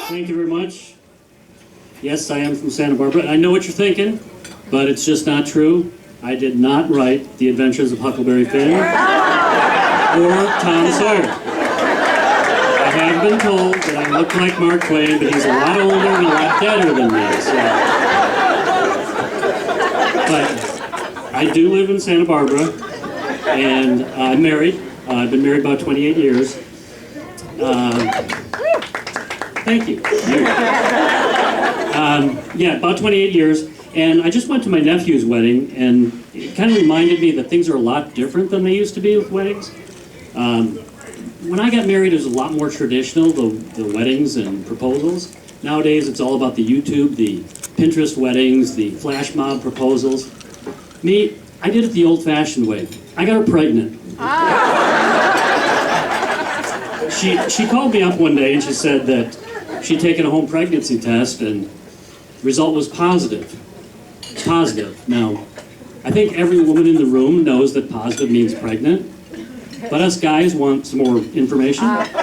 Thank you very much. Yes, I am from Santa Barbara. I know what you're thinking, but it's just not true. I did not write The Adventures of Huckleberry Finn or Tom Sawyer. I have been told that I look like Mark Twain, but he's a lot older and a lot deader than me. So. But I do live in Santa Barbara, and I'm married. I've been married about 28 years. Thank you. Yeah, about 28 years. And I just went to my nephew's wedding, and it kind of reminded me that things are a lot different than they used to be with weddings. When I got married, it was a lot more traditional, the weddings and proposals. Nowadays, it's all about the YouTube, the Pinterest weddings, the flash mob proposals. Me, I did it the old-fashioned way. I got her pregnant. She called me up one day and she said that she'd taken a home pregnancy test and the result was positive. Positive. Now, I think every woman in the room knows that positive means pregnant, but us guys want some more information. Like,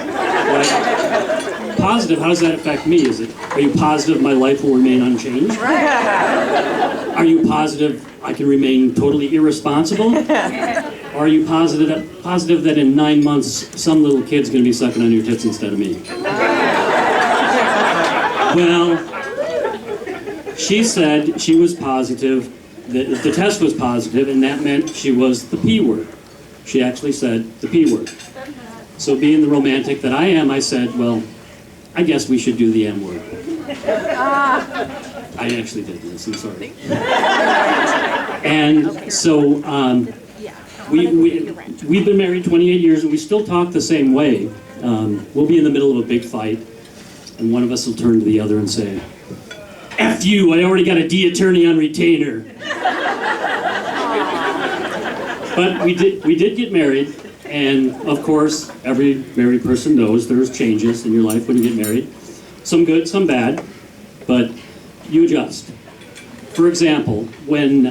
positive, how does that affect me? Are you positive my life will remain unchanged? Are you positive I can remain totally irresponsible? Or are you positive that in 9 months some little kid's going to be sucking on your tits instead of me? Well, she said she was positive, that the test was positive, and that meant she was the P word. She actually said the P word. So being the romantic that I am, I said, well, I guess we should do the M word. I actually did this, I'm sorry. And so we've been married 28 years, and we still talk the same way. We'll be in the middle of a big fight, and one of us will turn to the other and say, F you, I already got a D attorney on retainer. But we did get married, and of course, every married person knows there's changes in your life when you get married. Some good, some bad, but you adjust. For example, when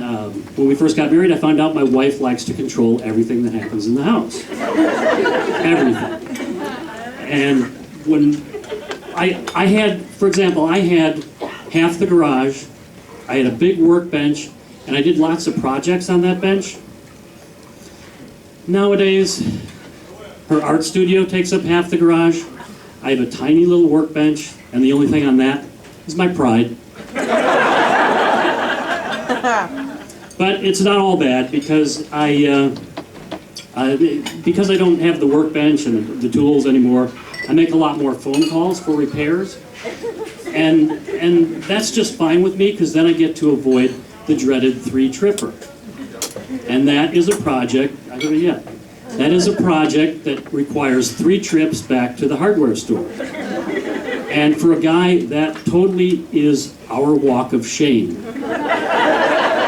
we first got married, I found out my wife likes to control everything that happens in the house. Everything. And when I had, for example, I had half the garage, I had a big workbench, and I did lots of projects on that bench. Nowadays, her art studio takes up half the garage. I have a tiny little workbench, and the only thing on that is my pride. But it's not all bad because because I don't have the workbench and the tools anymore. I make a lot more phone calls for repairs, and that's just fine with me because then I get to avoid the dreaded 3-tripper. And that is a project. That is a project that requires 3 trips back to the hardware store. And for a guy, that totally is our walk of shame.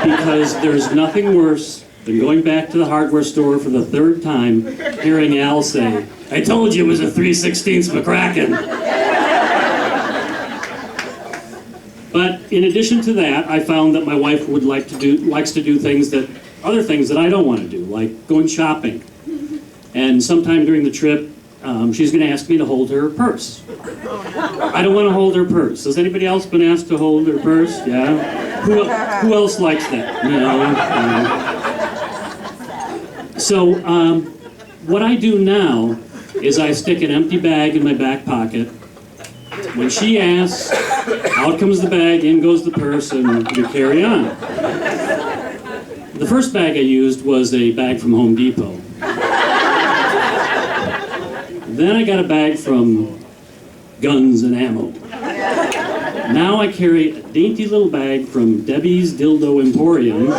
Because there's nothing worse than going back to the hardware store for the 3rd time, hearing Al say, I told you it was a 3/16 McCracken. But in addition to that, I found that my wife likes to do other things that I don't want to do, like going shopping. And sometime during the trip, she's going to ask me to hold her purse. I don't want to hold her purse. Has anybody else been asked to hold her purse? Yeah? Who else likes that? So what I do now is I stick an empty bag in my back pocket. When she asks, out comes the bag, in goes the purse, and we carry on. The first bag I used was a bag from Home Depot. Then I got a bag from Guns and Ammo. Now I carry a dainty little bag from Debbie's Dildo Emporium,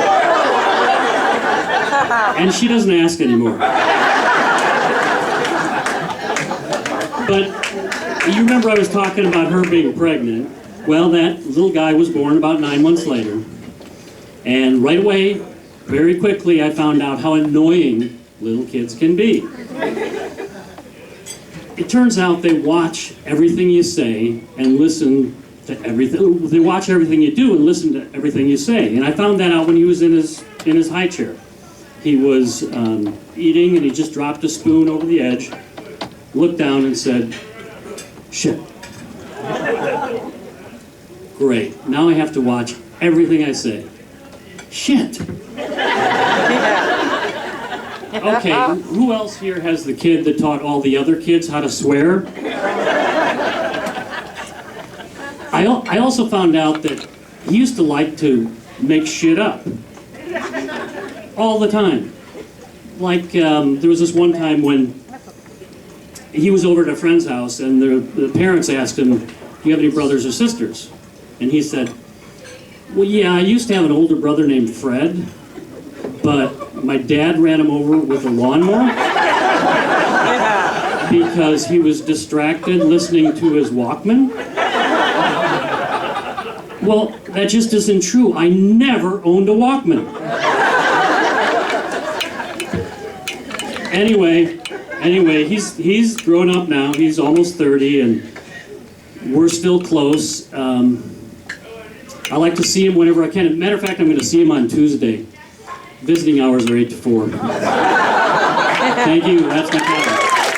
and she doesn't ask anymore. But you remember I was talking about her being pregnant. Well, that little guy was born about 9 months later. And right away, very quickly, I found out how annoying little kids can be. It turns out they watch everything you say and listen to everything. They watch everything you do and listen to everything you say. And I found that out when he was in his high chair. He was eating and he just dropped a spoon over the edge, looked down and said, shit. Great. Now I have to watch everything I say. Shit. Okay, who else here has the kid that taught all the other kids how to swear? I also found out that he used to like to make shit up. All the time. Like, there was this one time when he was over at a friend's house and the parents asked him, do you have any brothers or sisters? And he said, well, yeah, I used to have an older brother named Fred, but my dad ran him over with a lawnmower because he was distracted listening to his Walkman. Well, that just isn't true. I never owned a Walkman. Anyway, he's grown up now. He's almost 30, and we're still close. I like to see him whenever I can. Matter of fact, I'm going to see him on Tuesday. Visiting hours are 8 to 4. Thank you. That's my time.